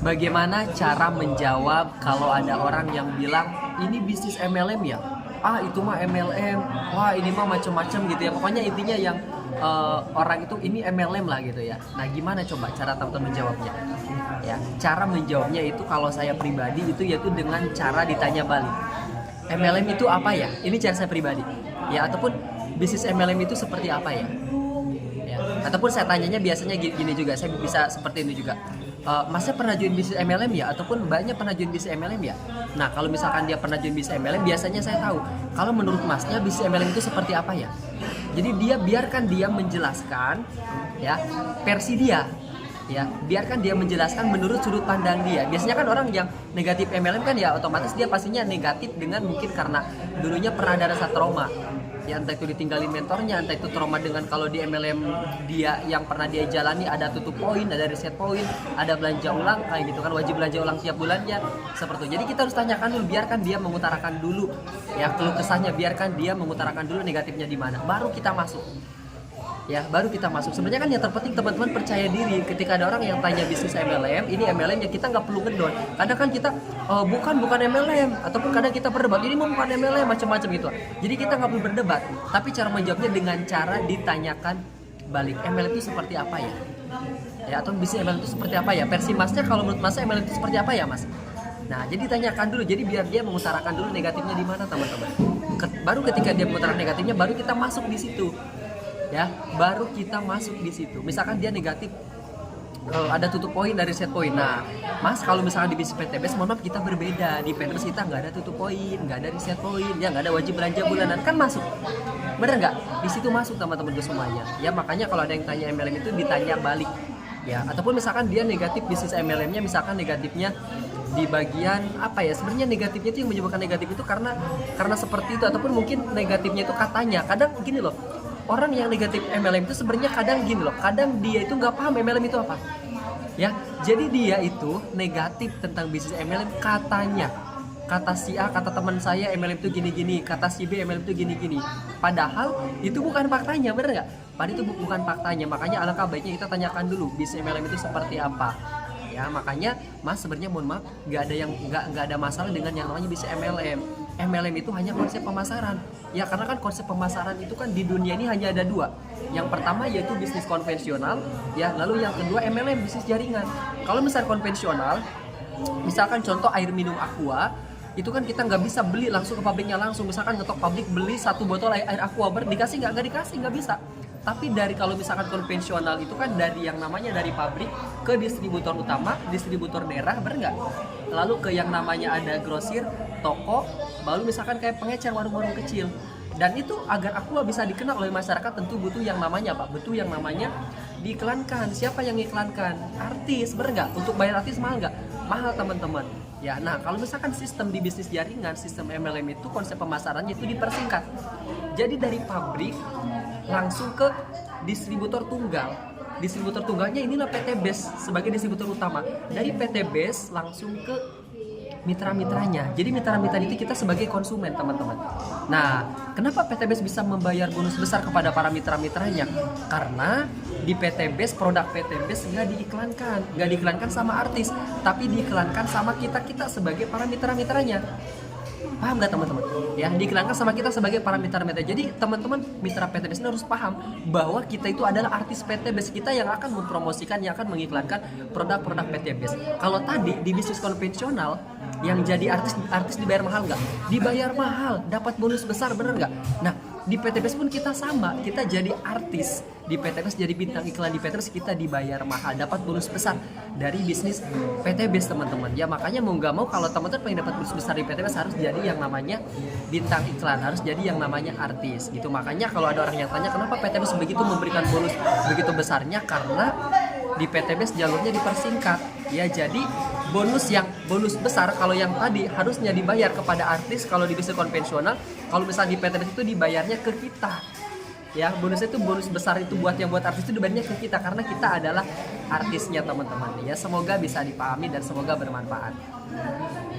Bagaimana cara menjawab kalau ada orang yang bilang ini bisnis MLM ya? Ah itu mah MLM, wah ini mah macam-macam gitu ya. Pokoknya intinya yang orang itu ini MLM lah gitu ya. Nah gimana coba cara teman-teman menjawabnya? Ya, cara menjawabnya itu kalau saya pribadi itu yaitu dengan cara ditanya balik. MLM itu apa ya? Ini cara saya pribadi. Ya ataupun bisnis MLM itu seperti apa ya? Ya, ataupun saya tanyanya biasanya gini juga, saya bisa seperti ini juga. Masnya pernah join bisnis MLM ya? Ataupun banyak pernah join bisnis MLM ya? Nah kalau misalkan dia pernah join bisnis MLM, biasanya saya tahu kalau menurut masnya bisnis MLM itu seperti apa ya. Jadi biarkan dia menjelaskan ya versi dia, ya biarkan dia menjelaskan menurut sudut pandang dia. Biasanya kan orang yang negatif MLM kan ya otomatis dia pastinya negatif dengan mungkin karena dulunya pernah ada rasa trauma. Ya entah itu ditinggalin mentornya, entah itu trauma dengan kalau di MLM dia yang pernah dia jalani ada tutup poin, ada reset poin, ada belanja ulang kayak gitu kan, wajib belanja ulang tiap bulannya seperti itu. Jadi kita harus tanyakan dulu, biarkan dia mengutarakan dulu ya keluh kesahnya, biarkan dia mengutarakan dulu negatifnya di mana, baru kita masuk. Ya baru kita masuk. Sebenarnya kan yang terpenting teman-teman percaya diri. Ketika ada orang yang tanya bisnis MLM, ini MLM ya kita nggak perlu ngedon. Kadang kan kita bukan MLM, ataupun kadang kita berdebat ini mau bukan MLM macam-macam gitu. Jadi kita nggak perlu berdebat, tapi cara menjawabnya dengan cara ditanyakan balik. MLM itu seperti apa ya? Ya atau bisnis MLM itu seperti apa ya? Versi masnya kalau menurut masnya MLM itu seperti apa ya mas? Nah jadi tanyakan dulu. Jadi biar dia mengutarakan dulu negatifnya di mana teman-teman. Baru ketika dia mengutarakan negatifnya, baru kita masuk di situ. Ya baru kita masuk di situ. Misalkan dia negatif ada tutup poin dari set poin. Nah mas kalau misalkan di bisnis PTBS mohon maaf kita berbeda. Di PTBS kita nggak ada tutup poin, nggak ada reset poin, ya nggak ada wajib belanja bulanan, kan masuk, bener nggak? Di situ masuk teman-teman semuanya. Ya makanya kalau ada yang tanya MLM itu ditanya balik ya. Ataupun misalkan dia negatif bisnis MLM-nya, misalkan negatifnya di bagian apa ya, sebenarnya negatifnya itu yang menyebabkan negatif itu karena seperti itu, ataupun mungkin negatifnya itu katanya. Kadang gini loh, orang yang negatif MLM itu sebenarnya kadang gini loh, kadang dia itu nggak paham MLM itu apa ya. Jadi dia itu negatif tentang bisnis MLM katanya, kata si A, kata teman saya MLM itu gini-gini, kata si B MLM itu gini-gini, padahal itu bukan faktanya, bener nggak? Padahal itu bukan faktanya. Makanya alangkah baiknya kita tanyakan dulu bisnis MLM itu seperti apa ya. Makanya mas sebenarnya mohon maaf nggak ada masalah dengan yang namanya bisnis MLM. MLM itu hanya konsep pemasaran ya, karena kan konsep pemasaran itu kan di dunia ini hanya ada dua. Yang pertama yaitu bisnis konvensional ya, lalu yang kedua MLM, bisnis jaringan. Kalau misal konvensional, misalkan contoh air minum Aqua, itu kan kita nggak bisa beli langsung ke pabriknya langsung. Misalkan ngetok pabrik beli 1 botol air Aqua, dikasih dikasih, nggak bisa. Tapi dari kalau misalkan konvensional itu kan dari yang namanya dari pabrik ke distributor utama, distributor daerah, bener nggak? Lalu ke yang namanya ada grosir, toko, baru misalkan kayak pengecer warung-warung kecil. Dan itu agar Aqua bisa dikenal oleh masyarakat tentu butuh yang namanya apa? Butuh yang namanya diiklankan. Siapa yang iklankan? Artis, bener nggak? Untuk bayar artis mahal nggak? Mahal teman-teman. Ya, nah kalau misalkan sistem di bisnis jaringan, sistem MLM itu konsep pemasarannya itu dipersingkat. Jadi dari pabrik langsung ke distributor tunggal. Distributor tunggalnya inilah PTBS sebagai distributor utama. Dari PTBS langsung ke mitra-mitranya. Jadi mitra-mitra itu kita sebagai konsumen teman-teman. Nah, kenapa PTBS bisa membayar bonus besar kepada para mitra-mitranya? Karena di PTBS, produk PTBS nggak diiklankan sama artis, tapi diiklankan sama kita sebagai para mitra-mitranya. Paham nggak teman-teman? Ya, diiklankan sama kita sebagai para mitra-mitra. Jadi teman-teman mitra PTBS ini harus paham bahwa kita itu adalah artis PTBS, kita yang akan mempromosikan, yang akan mengiklankan produk-produk PTBS. Kalau tadi di bisnis konvensional yang jadi artis dibayar mahal nggak? Dibayar mahal, dapat bonus besar, bener nggak? Nah di PTBS pun kita sama, kita jadi artis di PTBS, jadi bintang iklan di PTBS, kita dibayar mahal, dapat bonus besar dari bisnis PTBS teman-teman. Ya makanya mau nggak mau kalau teman-teman pengen dapat bonus besar di PTBS harus jadi yang namanya bintang iklan, harus jadi yang namanya artis gitu. Makanya kalau ada orang yang tanya kenapa PTBS begitu memberikan bonus begitu besarnya, karena di PTBS jalurnya dipersingkat ya. Jadi bonus besar kalau yang tadi harusnya dibayar kepada artis, kalau di bisnis konvensional, kalau misalnya di PTBS itu dibayarnya ke kita ya. Bonusnya itu bonus besar itu buat artis itu dibayarnya ke kita karena kita adalah artisnya teman-teman ya. Semoga bisa dipahami dan semoga bermanfaat.